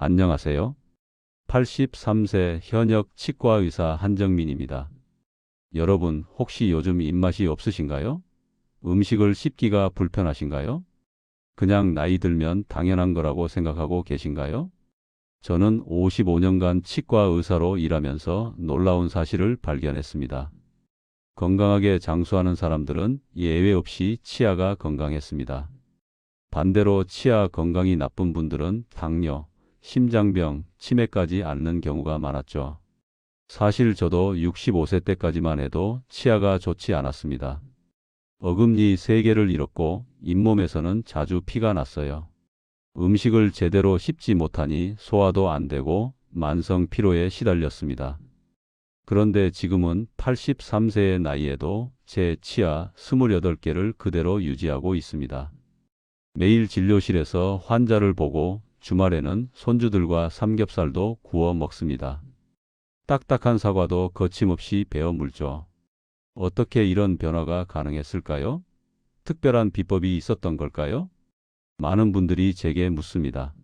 안녕하세요. 83세 현역 치과의사 한정민입니다. 여러분, 혹시 요즘 입맛이 없으신가요? 음식을 씹기가 불편하신가요? 그냥 나이 들면 당연한 거라고 생각하고 계신가요? 저는 55년간 치과 의사로 일하면서 놀라운 사실을 발견했습니다. 건강하게 장수하는 사람들은 예외 없이 치아가 건강했습니다. 반대로 치아 건강이 나쁜 분들은 당뇨, 심장병, 치매까지 앓는 경우가 많았죠. 사실 저도 65세 때까지만 해도 치아가 좋지 않았습니다. 어금니 3개를 잃었고 잇몸에서는 자주 피가 났어요. 음식을 제대로 씹지 못하니 소화도 안 되고 만성 피로에 시달렸습니다. 그런데 지금은 83세의 나이에도 제 치아 28개를 그대로 유지하고 있습니다. 매일 진료실에서 환자를 보고 주말에는 손주들과 삼겹살도 구워 먹습니다. 딱딱한 사과도 거침없이 베어 물죠. 어떻게 이런 변화가 가능했을까요? 특별한 비법이 있었던 걸까요? 많은 분들이 제게 묻습니다.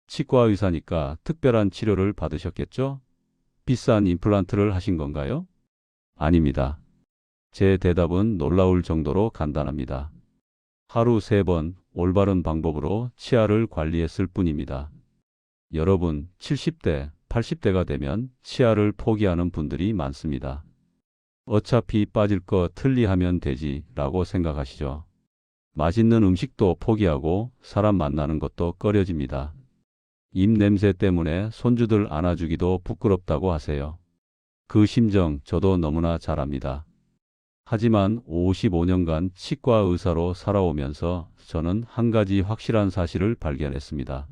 치과 의사니까 특별한 치료를 받으셨겠죠? 비싼 임플란트를 하신 건가요? 아닙니다. 제 대답은 놀라울 정도로 간단합니다. 하루 3번 올바른 방법으로 치아를 관리했을 뿐입니다. 여러분, 70대, 80대가 되면 치아를 포기하는 분들이 많습니다. 어차피 빠질 거 틀리하면 되지 라고 생각하시죠. 맛있는 음식도 포기하고 사람 만나는 것도 꺼려집니다. 입 냄새 때문에 손주들 안아주기도 부끄럽다고 하세요. 그 심정 저도 너무나 잘 압니다. 하지만 55년간 치과 의사로 살아오면서 저는 한 가지 확실한 사실을 발견했습니다.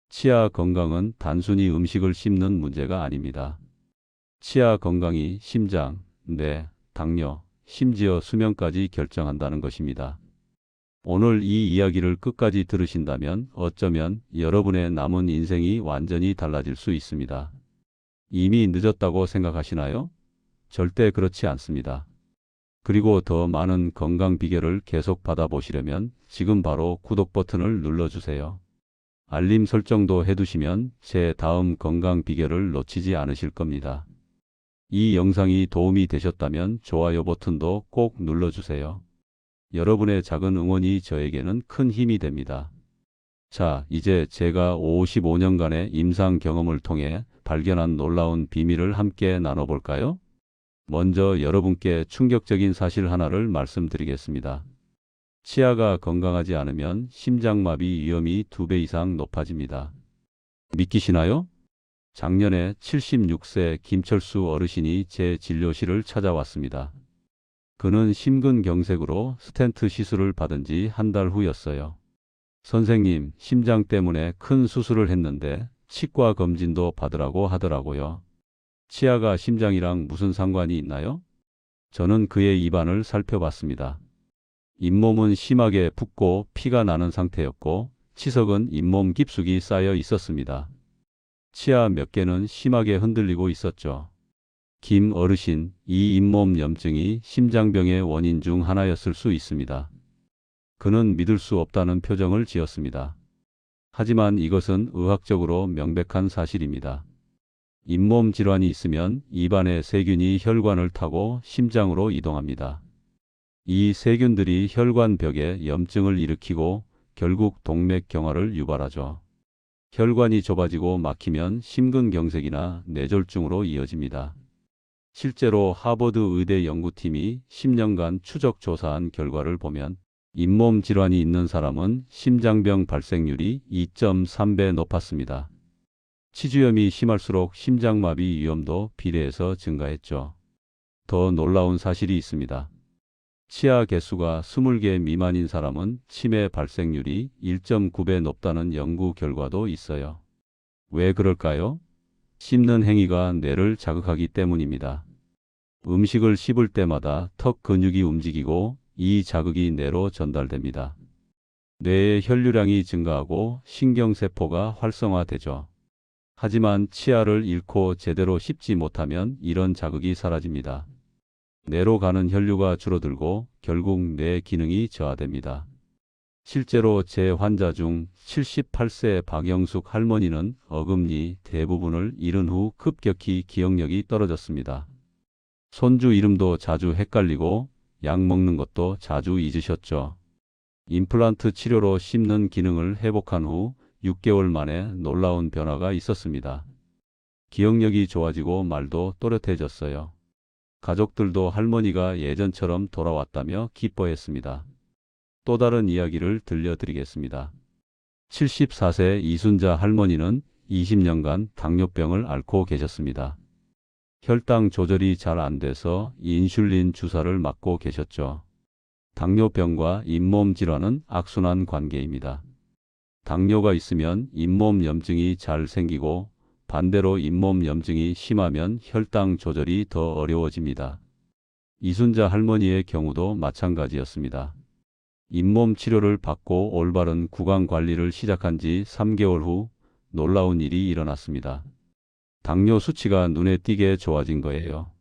치아 건강은 단순히 음식을 씹는 문제가 아닙니다. 치아 건강이 심장, 뇌, 당뇨, 심지어 수명까지 결정한다는 것입니다. 오늘 이 이야기를 끝까지 들으신다면 어쩌면 여러분의 남은 인생이 완전히 달라질 수 있습니다. 이미 늦었다고 생각하시나요? 절대 그렇지 않습니다. 그리고 더 많은 건강 비결을 계속 받아보시려면 지금 바로 구독 버튼을 눌러주세요. 알림 설정도 해두시면 제 다음 건강 비결을 놓치지 않으실 겁니다. 이 영상이 도움이 되셨다면 좋아요 버튼도 꼭 눌러주세요. 여러분의 작은 응원이 저에게는 큰 힘이 됩니다. 자, 이제 제가 55년간의 임상 경험을 통해 발견한 놀라운 비밀을 함께 나눠볼까요? 먼저 여러분께 충격적인 사실 하나를 말씀드리겠습니다. 치아가 건강하지 않으면 심장마비 위험이 2배 이상 높아집니다. 믿기시나요? 작년에 76세 김철수 어르신이 제 진료실을 찾아왔습니다. 그는 심근경색으로 스텐트 시술을 받은 지 한 달 후였어요. 선생님, 심장 때문에 큰 수술을 했는데 치과 검진도 받으라고 하더라고요. 치아가 심장이랑 무슨 상관이 있나요? 저는 그의 입안을 살펴봤습니다. 잇몸은 심하게 붓고 피가 나는 상태였고 치석은 잇몸 깊숙이 쌓여 있었습니다. 치아 몇 개는 심하게 흔들리고 있었죠. 김 어르신, 이 잇몸 염증이 심장병의 원인 중 하나였을 수 있습니다. 그는 믿을 수 없다는 표정을 지었습니다. 하지만 이것은 의학적으로 명백한 사실입니다. 잇몸 질환이 있으면 입안의 세균이 혈관을 타고 심장으로 이동합니다. 이 세균들이 혈관벽에 염증을 일으키고 결국 동맥경화를 유발하죠. 혈관이 좁아지고 막히면 심근경색이나 뇌졸중으로 이어집니다. 실제로 하버드 의대 연구팀이 10년간 추적 조사한 결과를 보면 잇몸 질환이 있는 사람은 심장병 발생률이 2.3배 높았습니다. 치주염이 심할수록 심장마비 위험도 비례해서 증가했죠. 더 놀라운 사실이 있습니다. 치아 개수가 20개 미만인 사람은 치매 발생률이 1.9배 높다는 연구 결과도 있어요. 왜 그럴까요? 씹는 행위가 뇌를 자극하기 때문입니다. 음식을 씹을 때마다 턱 근육이 움직이고 이 자극이 뇌로 전달됩니다. 뇌의 혈류량이 증가하고 신경세포가 활성화되죠. 하지만 치아를 잃고 제대로 씹지 못하면 이런 자극이 사라집니다. 뇌로 가는 혈류가 줄어들고 결국 뇌 기능이 저하됩니다. 실제로 제 환자 중 78세 박영숙 할머니는 어금니 대부분을 잃은 후 급격히 기억력이 떨어졌습니다. 손주 이름도 자주 헷갈리고 약 먹는 것도 자주 잊으셨죠. 임플란트 치료로 씹는 기능을 회복한 후 6개월 만에 놀라운 변화가 있었습니다. 기억력이 좋아지고 말도 또렷해졌어요. 가족들도 할머니가 예전처럼 돌아왔다며 기뻐했습니다. 또 다른 이야기를 들려드리겠습니다. 74세 이순자 할머니는 20년간 당뇨병을 앓고 계셨습니다. 혈당 조절이 잘 안 돼서 인슐린 주사를 맞고 계셨죠. 당뇨병과 잇몸 질환은 악순환 관계입니다. 당뇨가 있으면 잇몸 염증이 잘 생기고 반대로 잇몸 염증이 심하면 혈당 조절이 더 어려워집니다. 이순자 할머니의 경우도 마찬가지였습니다. 잇몸 치료를 받고 올바른 구강 관리를 시작한 지 3개월 후 놀라운 일이 일어났습니다. 당뇨 수치가 눈에 띄게 좋아진 거예요.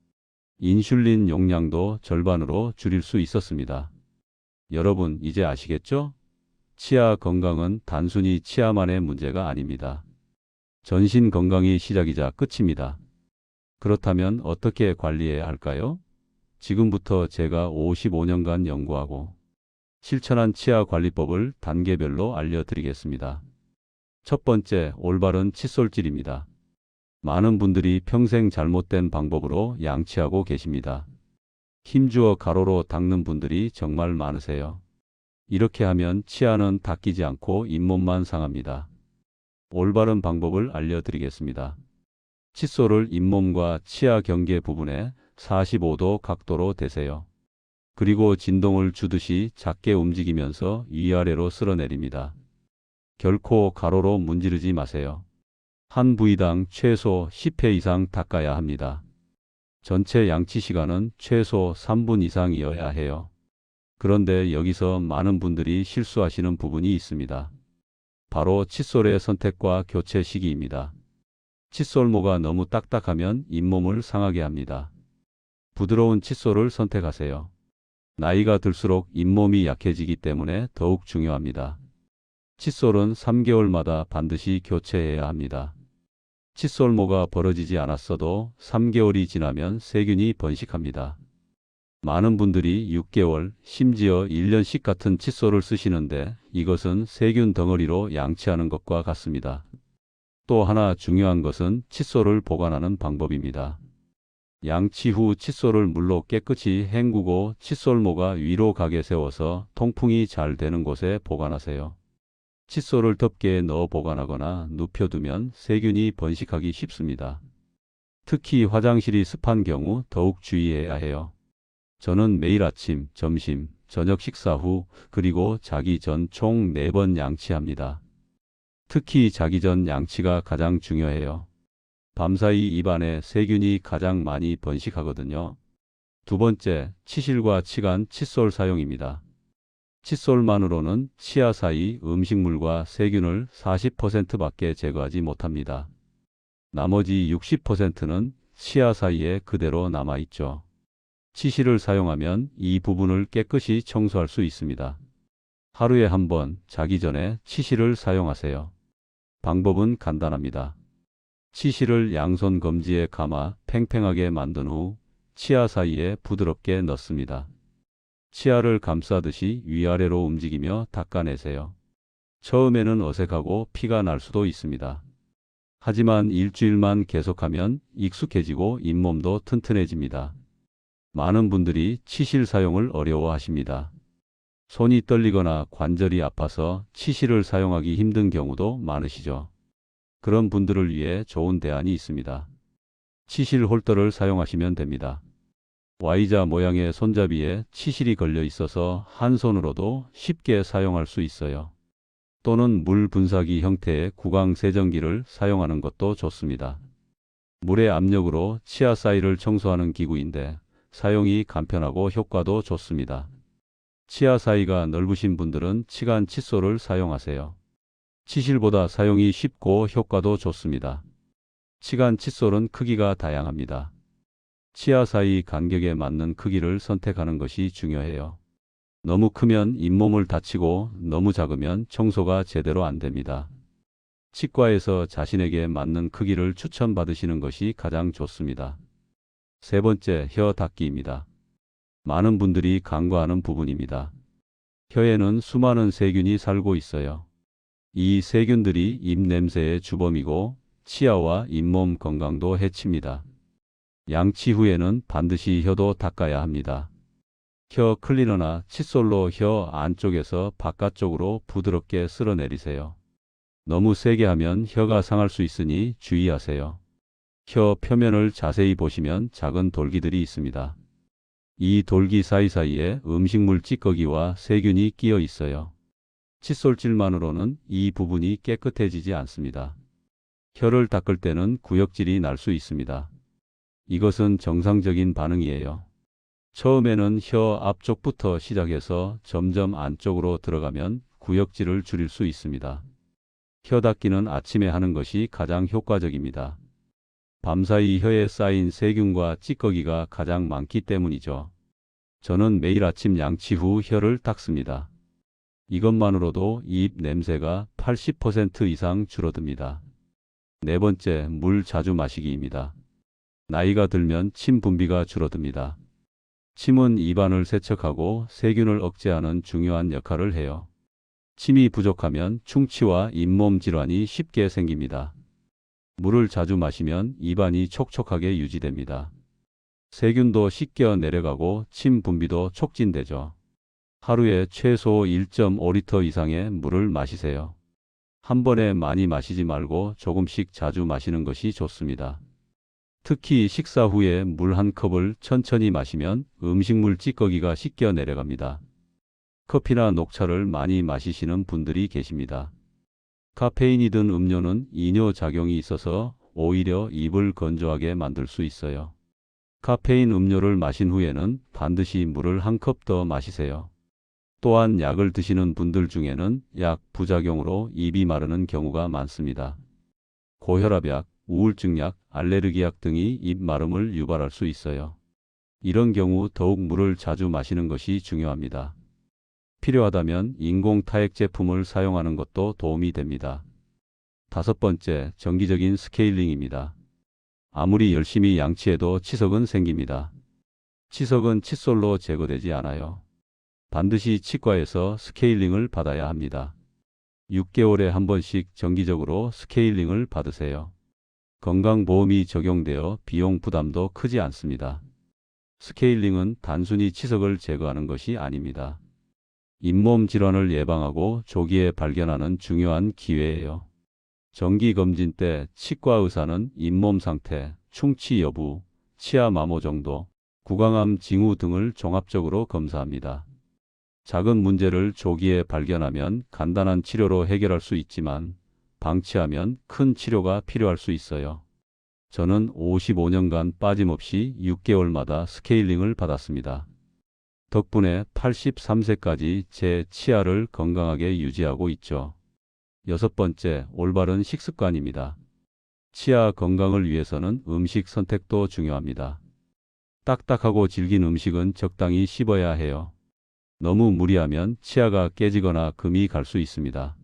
인슐린 용량도 절반으로 줄일 수 있었습니다. 여러분, 이제 아시겠죠? 치아 건강은 단순히 치아만의 문제가 아닙니다. 전신 건강이 시작이자 끝입니다. 그렇다면 어떻게 관리해야 할까요? 지금부터 제가 55년간 연구하고 실천한 치아 관리법을 단계별로 알려드리겠습니다. 첫 번째, 올바른 칫솔질입니다. 많은 분들이 평생 잘못된 방법으로 양치하고 계십니다. 힘주어 가로로 닦는 분들이 정말 많으세요. 이렇게 하면 치아는 닦이지 않고 잇몸만 상합니다. 올바른 방법을 알려드리겠습니다. 칫솔을 잇몸과 치아 경계 부분에 45도 각도로 대세요. 그리고 진동을 주듯이 작게 움직이면서 위아래로 쓸어내립니다. 결코 가로로 문지르지 마세요. 한 부위당 최소 10회 이상 닦아야 합니다. 전체 양치 시간은 최소 3분 이상이어야 해요. 그런데 여기서 많은 분들이 실수하시는 부분이 있습니다. 바로 칫솔의 선택과 교체 시기입니다. 칫솔모가 너무 딱딱하면 잇몸을 상하게 합니다. 부드러운 칫솔을 선택하세요. 나이가 들수록 잇몸이 약해지기 때문에 더욱 중요합니다. 칫솔은 3개월마다 반드시 교체해야 합니다. 칫솔모가 벌어지지 않았어도 3개월이 지나면 세균이 번식합니다. 많은 분들이 6개월, 심지어 1년씩 같은 칫솔을 쓰시는데 이것은 세균 덩어리로 양치하는 것과 같습니다. 또 하나 중요한 것은 칫솔을 보관하는 방법입니다. 양치 후 칫솔을 물로 깨끗이 헹구고 칫솔모가 위로 가게 세워서 통풍이 잘 되는 곳에 보관하세요. 칫솔을 덮개에 넣어 보관하거나 눕혀두면 세균이 번식하기 쉽습니다. 특히 화장실이 습한 경우 더욱 주의해야 해요. 저는 매일 아침, 점심, 저녁 식사 후 그리고 자기 전 총 4번 양치합니다. 특히 자기 전 양치가 가장 중요해요. 밤사이 입안에 세균이 가장 많이 번식하거든요. 두 번째, 치실과 치간 칫솔 사용입니다. 칫솔만으로는 치아 사이 음식물과 세균을 40%밖에 제거하지 못합니다. 나머지 60%는 치아 사이에 그대로 남아있죠. 치실을 사용하면 이 부분을 깨끗이 청소할 수 있습니다. 하루에 한 번 자기 전에 치실을 사용하세요. 방법은 간단합니다. 치실을 양손 검지에 감아 팽팽하게 만든 후 치아 사이에 부드럽게 넣습니다. 치아를 감싸듯이 위아래로 움직이며 닦아내세요. 처음에는 어색하고 피가 날 수도 있습니다. 하지만 일주일만 계속하면 익숙해지고 잇몸도 튼튼해집니다. 많은 분들이 치실 사용을 어려워하십니다. 손이 떨리거나 관절이 아파서 치실을 사용하기 힘든 경우도 많으시죠. 그런 분들을 위해 좋은 대안이 있습니다. 치실 홀더를 사용하시면 됩니다. Y자 모양의 손잡이에 치실이 걸려 있어서 한 손으로도 쉽게 사용할 수 있어요. 또는 물 분사기 형태의 구강 세정기를 사용하는 것도 좋습니다. 물의 압력으로 치아 사이를 청소하는 기구인데 사용이 간편하고 효과도 좋습니다. 치아 사이가 넓으신 분들은 치간 칫솔을 사용하세요. 치실보다 사용이 쉽고 효과도 좋습니다. 치간 칫솔은 크기가 다양합니다. 치아 사이 간격에 맞는 크기를 선택하는 것이 중요해요. 너무 크면 잇몸을 다치고 너무 작으면 청소가 제대로 안 됩니다. 치과에서 자신에게 맞는 크기를 추천받으시는 것이 가장 좋습니다. 세 번째, 혀 닦기입니다. 많은 분들이 간과하는 부분입니다. 혀에는 수많은 세균이 살고 있어요. 이 세균들이 입 냄새의 주범이고 치아와 잇몸 건강도 해칩니다. 양치 후에는 반드시 혀도 닦아야 합니다. 혀 클리너나 칫솔로 혀 안쪽에서 바깥쪽으로 부드럽게 쓸어내리세요. 너무 세게 하면 혀가 상할 수 있으니 주의하세요. 혀 표면을 자세히 보시면 작은 돌기들이 있습니다. 이 돌기 사이사이에 음식물 찌꺼기와 세균이 끼어 있어요. 칫솔질만으로는 이 부분이 깨끗해지지 않습니다. 혀를 닦을 때는 구역질이 날 수 있습니다. 이것은 정상적인 반응이에요. 처음에는 혀 앞쪽부터 시작해서 점점 안쪽으로 들어가면 구역질을 줄일 수 있습니다. 혀 닦기는 아침에 하는 것이 가장 효과적입니다. 밤사이 혀에 쌓인 세균과 찌꺼기가 가장 많기 때문이죠. 저는 매일 아침 양치 후 혀를 닦습니다. 이것만으로도 입 냄새가 80% 이상 줄어듭니다. 네 번째, 물 자주 마시기입니다. 나이가 들면 침 분비가 줄어듭니다. 침은 입안을 세척하고 세균을 억제하는 중요한 역할을 해요. 침이 부족하면 충치와 잇몸 질환이 쉽게 생깁니다. 물을 자주 마시면 입안이 촉촉하게 유지됩니다. 세균도 씻겨 내려가고 침 분비도 촉진되죠. 하루에 최소 1.5리터 이상의 물을 마시세요. 한 번에 많이 마시지 말고 조금씩 자주 마시는 것이 좋습니다. 특히 식사 후에 물 한 컵을 천천히 마시면 음식물 찌꺼기가 씻겨 내려갑니다. 커피나 녹차를 많이 마시시는 분들이 계십니다. 카페인이 든 음료는 이뇨 작용이 있어서 오히려 입을 건조하게 만들 수 있어요. 카페인 음료를 마신 후에는 반드시 물을 한 컵 더 마시세요. 또한 약을 드시는 분들 중에는 약 부작용으로 입이 마르는 경우가 많습니다. 고혈압약, 우울증약, 알레르기약 등이 입 마름을 유발할 수 있어요. 이런 경우 더욱 물을 자주 마시는 것이 중요합니다. 필요하다면 인공 타액 제품을 사용하는 것도 도움이 됩니다. 다섯 번째, 정기적인 스케일링입니다. 아무리 열심히 양치해도 치석은 생깁니다. 치석은 칫솔로 제거되지 않아요. 반드시 치과에서 스케일링을 받아야 합니다. 6개월에 한 번씩 정기적으로 스케일링을 받으세요. 건강보험이 적용되어 비용 부담도 크지 않습니다. 스케일링은 단순히 치석을 제거하는 것이 아닙니다. 잇몸 질환을 예방하고 조기에 발견하는 중요한 기회예요. 정기검진 때 치과 의사는 잇몸 상태, 충치 여부, 치아 마모 정도, 구강암 징후 등을 종합적으로 검사합니다. 작은 문제를 조기에 발견하면 간단한 치료로 해결할 수 있지만 방치하면 큰 치료가 필요할 수 있어요. 저는 55년간 빠짐없이 6개월마다 스케일링을 받았습니다. 덕분에 83세까지 제 치아를 건강하게 유지하고 있죠. 여섯 번째, 올바른 식습관입니다. 치아 건강을 위해서는 음식 선택도 중요합니다. 딱딱하고 질긴 음식은 적당히 씹어야 해요. 너무 무리하면 치아가 깨지거나 금이 갈 수 있습니다.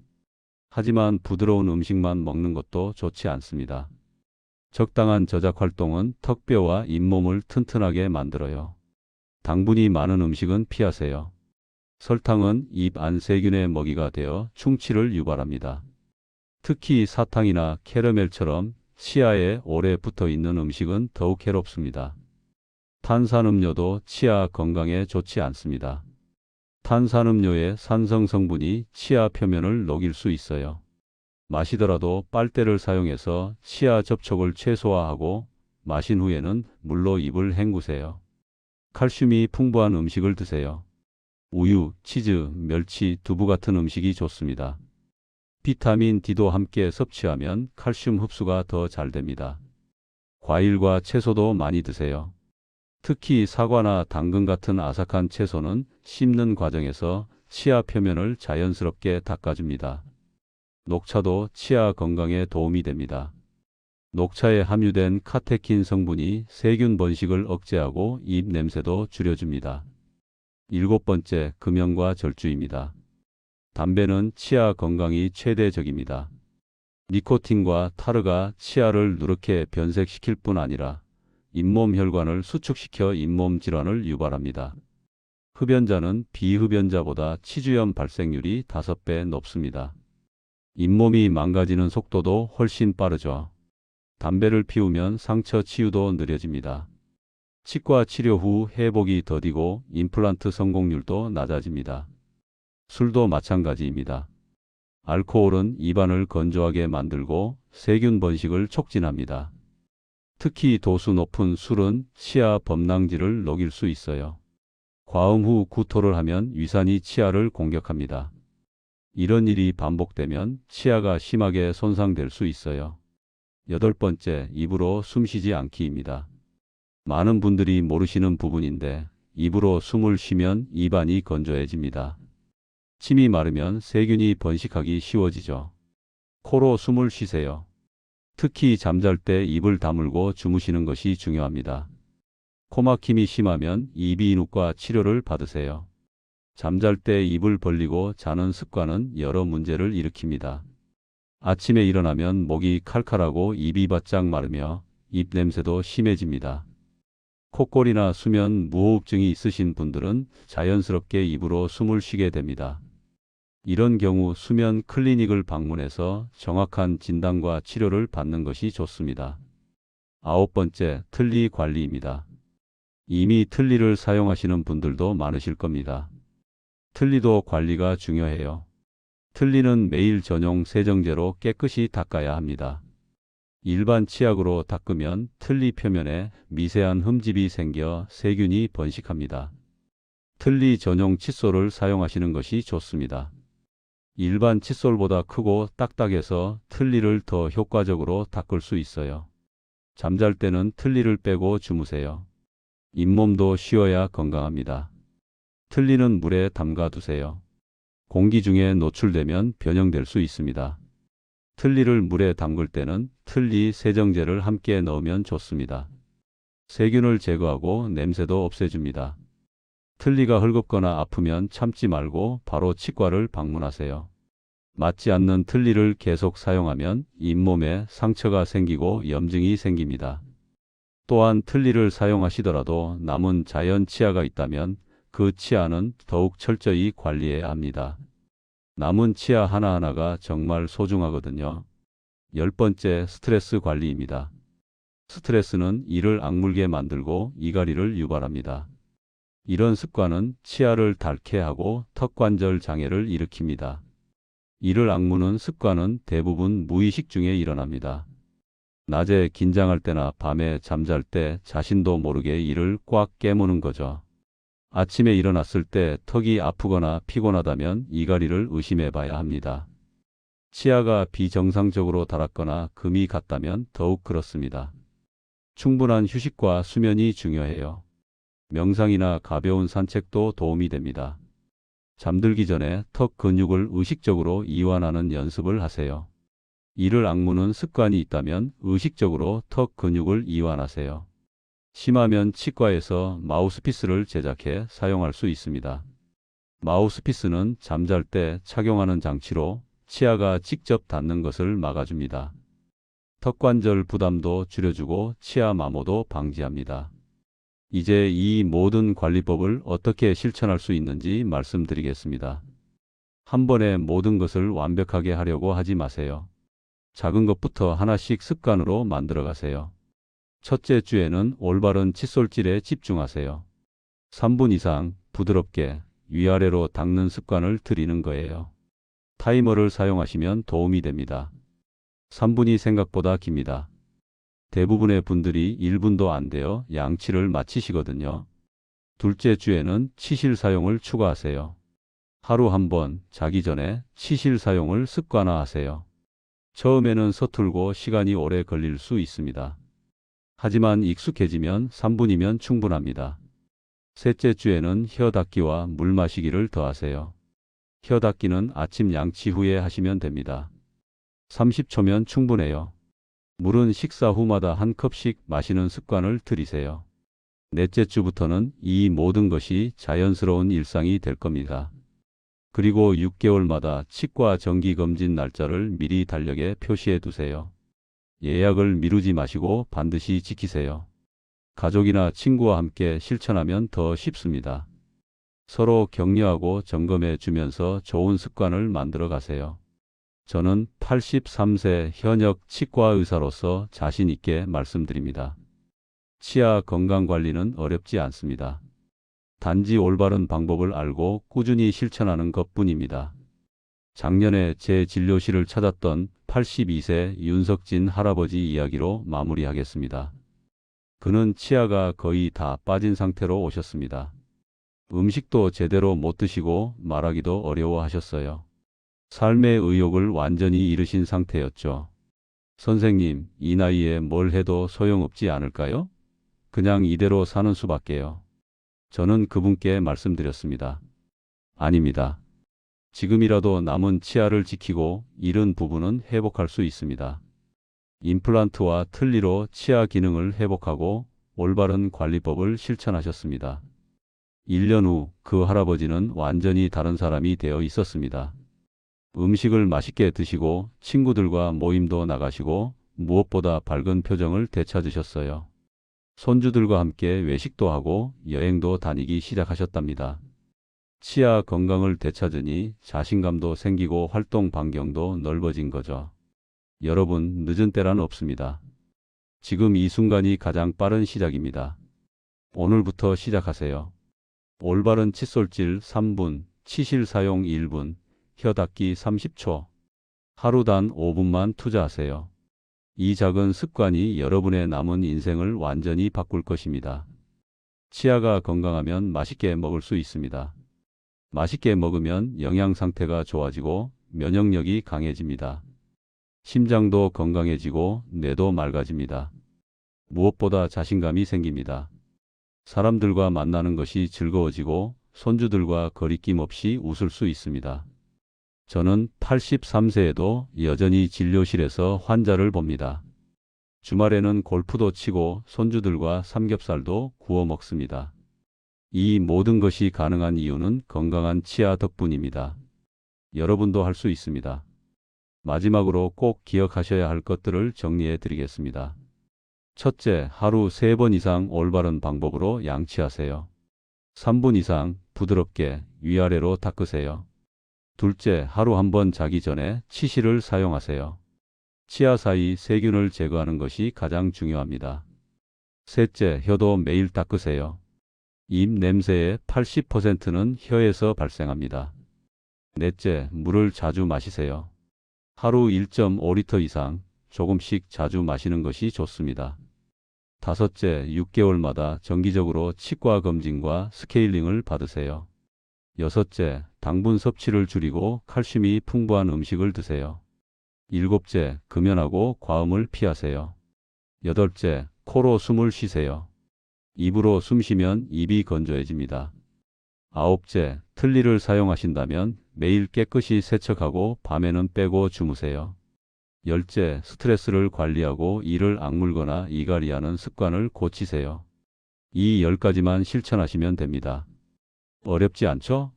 하지만 부드러운 음식만 먹는 것도 좋지 않습니다. 적당한 저작 활동은 턱뼈와 잇몸을 튼튼하게 만들어요. 당분이 많은 음식은 피하세요. 설탕은 입 안 세균의 먹이가 되어 충치를 유발합니다. 특히 사탕이나 캐러멜처럼 치아에 오래 붙어 있는 음식은 더욱 해롭습니다. 탄산음료도 치아 건강에 좋지 않습니다. 탄산음료의 산성 성분이 치아 표면을 녹일 수 있어요. 마시더라도 빨대를 사용해서 치아 접촉을 최소화하고 마신 후에는 물로 입을 헹구세요. 칼슘이 풍부한 음식을 드세요. 우유, 치즈, 멸치, 두부 같은 음식이 좋습니다. 비타민 D도 함께 섭취하면 칼슘 흡수가 더 잘 됩니다. 과일과 채소도 많이 드세요. 특히 사과나 당근 같은 아삭한 채소는 씹는 과정에서 치아 표면을 자연스럽게 닦아줍니다. 녹차도 치아 건강에 도움이 됩니다. 녹차에 함유된 카테킨 성분이 세균 번식을 억제하고 입 냄새도 줄여줍니다. 7번째, 금연과 절주입니다. 담배는 치아 건강이 최대적입니다. 니코틴과 타르가 치아를 누렇게 변색시킬 뿐 아니라 잇몸 혈관을 수축시켜 잇몸 질환을 유발합니다. 흡연자는 비흡연자보다 치주염 발생률이 5배 높습니다. 잇몸이 망가지는 속도도 훨씬 빠르죠. 담배를 피우면 상처 치유도 느려집니다. 치과 치료 후 회복이 더디고 임플란트 성공률도 낮아집니다. 술도 마찬가지입니다. 알코올은 입안을 건조하게 만들고 세균 번식을 촉진합니다. 특히 도수 높은 술은 치아 범랑질을 녹일 수 있어요. 과음 후 구토를 하면 위산이 치아를 공격합니다. 이런 일이 반복되면 치아가 심하게 손상될 수 있어요. 8번째, 입으로 숨쉬지 않기입니다. 많은 분들이 모르시는 부분인데 입으로 숨을 쉬면 입안이 건조해집니다. 침이 마르면 세균이 번식하기 쉬워지죠. 코로 숨을 쉬세요. 특히 잠잘 때 입을 다물고 주무시는 것이 중요합니다. 코막힘이 심하면 이비인후과 치료를 받으세요. 잠잘 때 입을 벌리고 자는 습관은 여러 문제를 일으킵니다. 아침에 일어나면 목이 칼칼하고 입이 바짝 마르며 입 냄새도 심해집니다. 콧골이나 수면 무호흡증이 있으신 분들은 자연스럽게 입으로 숨을 쉬게 됩니다. 이런 경우 수면 클리닉을 방문해서 정확한 진단과 치료를 받는 것이 좋습니다. 9번째, 틀니 관리입니다. 이미 틀니를 사용하시는 분들도 많으실 겁니다. 틀니도 관리가 중요해요. 틀니는 매일 전용 세정제로 깨끗이 닦아야 합니다. 일반 치약으로 닦으면 틀니 표면에 미세한 흠집이 생겨 세균이 번식합니다. 틀니 전용 칫솔을 사용하시는 것이 좋습니다. 일반 칫솔보다 크고 딱딱해서 틀니를 더 효과적으로 닦을 수 있어요. 잠잘 때는 틀니를 빼고 주무세요. 잇몸도 쉬어야 건강합니다. 틀니는 물에 담가 두세요. 공기 중에 노출되면 변형될 수 있습니다. 틀니를 물에 담글 때는 틀니 세정제를 함께 넣으면 좋습니다. 세균을 제거하고 냄새도 없애줍니다. 틀니가 헐겁거나 아프면 참지 말고 바로 치과를 방문하세요. 맞지 않는 틀니를 계속 사용하면 잇몸에 상처가 생기고 염증이 생깁니다. 또한 틀니를 사용하시더라도 남은 자연 치아가 있다면 그 치아는 더욱 철저히 관리해야 합니다. 남은 치아 하나하나가 정말 소중하거든요. 10번째, 스트레스 관리입니다. 스트레스는 이를 악물게 만들고 이갈이를 유발합니다. 이런 습관은 치아를 닳게 하고 턱관절 장애를 일으킵니다. 이를 악무는 습관은 대부분 무의식 중에 일어납니다. 낮에 긴장할 때나 밤에 잠잘 때 자신도 모르게 이를 꽉 깨무는 거죠. 아침에 일어났을 때 턱이 아프거나 피곤하다면 이갈이를 의심해 봐야 합니다. 치아가 비정상적으로 닳았거나 금이 갔다면 더욱 그렇습니다. 충분한 휴식과 수면이 중요해요. 명상이나 가벼운 산책도 도움이 됩니다. 잠들기 전에 턱 근육을 의식적으로 이완하는 연습을 하세요. 이를 악무는 습관이 있다면 의식적으로 턱 근육을 이완하세요. 심하면 치과에서 마우스피스를 제작해 사용할 수 있습니다. 마우스피스는 잠잘 때 착용하는 장치로 치아가 직접 닿는 것을 막아줍니다. 턱관절 부담도 줄여주고 치아 마모도 방지합니다. 이제 이 모든 관리법을 어떻게 실천할 수 있는지 말씀드리겠습니다. 한 번에 모든 것을 완벽하게 하려고 하지 마세요. 작은 것부터 하나씩 습관으로 만들어 가세요. 첫째 주에는 올바른 칫솔질에 집중하세요. 3분 이상 부드럽게 위아래로 닦는 습관을 들이는 거예요. 타이머를 사용하시면 도움이 됩니다. 3분이 생각보다 깁니다. 대부분의 분들이 1분도 안 되어 양치를 마치시거든요. 둘째 주에는 치실 사용을 추가하세요. 하루 한 번 자기 전에 치실 사용을 습관화하세요. 처음에는 서툴고 시간이 오래 걸릴 수 있습니다. 하지만 익숙해지면 3분이면 충분합니다. 셋째 주에는 혀 닦기와 물 마시기를 더하세요. 혀 닦기는 아침 양치 후에 하시면 됩니다. 30초면 충분해요. 물은 식사 후마다 한 컵씩 마시는 습관을 들이세요. 넷째 주부터는 이 모든 것이 자연스러운 일상이 될 겁니다. 그리고 6개월마다 치과 정기검진 날짜를 미리 달력에 표시해 두세요. 예약을 미루지 마시고 반드시 지키세요. 가족이나 친구와 함께 실천하면 더 쉽습니다. 서로 격려하고 점검해 주면서 좋은 습관을 만들어 가세요. 저는 83세 현역 치과 의사로서 자신 있게 말씀드립니다. 치아 건강 관리는 어렵지 않습니다. 단지 올바른 방법을 알고 꾸준히 실천하는 것뿐입니다. 작년에 제 진료실을 찾았던 82세 윤석진 할아버지 이야기로 마무리하겠습니다. 그는 치아가 거의 다 빠진 상태로 오셨습니다. 음식도 제대로 못 드시고 말하기도 어려워하셨어요. 삶의 의욕을 완전히 잃으신 상태였죠. 선생님, 이 나이에 뭘 해도 소용없지 않을까요? 그냥 이대로 사는 수밖에요. 저는 그분께 말씀드렸습니다. 아닙니다. 지금이라도 남은 치아를 지키고 잃은 부분은 회복할 수 있습니다. 임플란트와 틀니로 치아 기능을 회복하고 올바른 관리법을 실천하셨습니다. 1년 후 그 할아버지는 완전히 다른 사람이 되어 있었습니다. 음식을 맛있게 드시고 친구들과 모임도 나가시고 무엇보다 밝은 표정을 되찾으셨어요. 손주들과 함께 외식도 하고 여행도 다니기 시작하셨답니다. 치아 건강을 되찾으니 자신감도 생기고 활동 반경도 넓어진 거죠. 여러분, 늦은 때란 없습니다. 지금 이 순간이 가장 빠른 시작입니다. 오늘부터 시작하세요. 올바른 칫솔질 3분, 치실 사용 1분, 혀 닦기 30초. 하루 단 5분만 투자하세요. 이 작은 습관이 여러분의 남은 인생을 완전히 바꿀 것입니다. 치아가 건강하면 맛있게 먹을 수 있습니다. 맛있게 먹으면 영양 상태가 좋아지고 면역력이 강해집니다. 심장도 건강해지고 뇌도 맑아집니다. 무엇보다 자신감이 생깁니다. 사람들과 만나는 것이 즐거워지고 손주들과 거리낌 없이 웃을 수 있습니다. 저는 83세에도 여전히 진료실에서 환자를 봅니다. 주말에는 골프도 치고 손주들과 삼겹살도 구워 먹습니다. 이 모든 것이 가능한 이유는 건강한 치아 덕분입니다. 여러분도 할 수 있습니다. 마지막으로 꼭 기억하셔야 할 것들을 정리해 드리겠습니다. 첫째, 하루 3번 이상 올바른 방법으로 양치하세요. 3분 이상 부드럽게 위아래로 닦으세요. 둘째, 하루 1번 자기 전에 치실을 사용하세요. 치아 사이 세균을 제거하는 것이 가장 중요합니다. 셋째, 혀도 매일 닦으세요. 입 냄새의 80%는 혀에서 발생합니다. 넷째, 물을 자주 마시세요. 하루 1.5리터 이상 조금씩 자주 마시는 것이 좋습니다. 다섯째, 6개월마다 정기적으로 치과 검진과 스케일링을 받으세요. 여섯째, 당분 섭취를 줄이고 칼슘이 풍부한 음식을 드세요. 일곱째, 금연하고 과음을 피하세요. 여덟째, 코로 숨을 쉬세요. 입으로 숨 쉬면 입이 건조해집니다. 아홉째, 틀니를 사용하신다면 매일 깨끗이 세척하고 밤에는 빼고 주무세요. 열째, 스트레스를 관리하고 이를 악물거나 이갈이하는 습관을 고치세요. 이 10가지만 실천하시면 됩니다. 어렵지 않죠?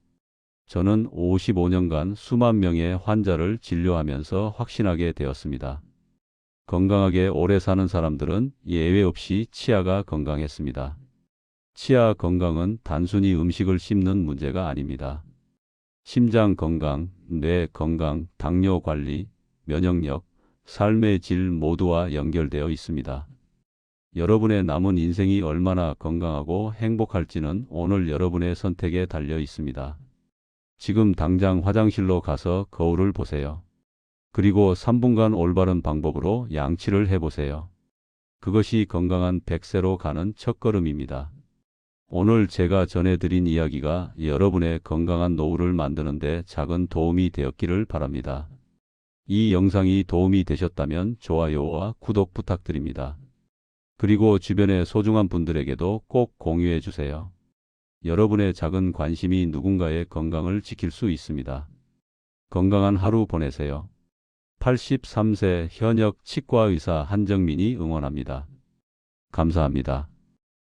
저는 55년간 수만 명의 환자를 진료하면서 확신하게 되었습니다. 건강하게 오래 사는 사람들은 예외 없이 치아가 건강했습니다. 치아 건강은 단순히 음식을 씹는 문제가 아닙니다. 심장 건강, 뇌 건강, 당뇨 관리, 면역력, 삶의 질 모두와 연결되어 있습니다. 여러분의 남은 인생이 얼마나 건강하고 행복할지는 오늘 여러분의 선택에 달려 있습니다. 지금 당장 화장실로 가서 거울을 보세요. 그리고 3분간 올바른 방법으로 양치를 해보세요. 그것이 건강한 100세로 가는 첫걸음입니다. 오늘 제가 전해드린 이야기가 여러분의 건강한 노후를 만드는 데 작은 도움이 되었기를 바랍니다. 이 영상이 도움이 되셨다면 좋아요와 구독 부탁드립니다. 그리고 주변의 소중한 분들에게도 꼭 공유해 주세요. 여러분의 작은 관심이 누군가의 건강을 지킬 수 있습니다. 건강한 하루 보내세요. 83세 현역 치과의사 한정민이 응원합니다. 감사합니다.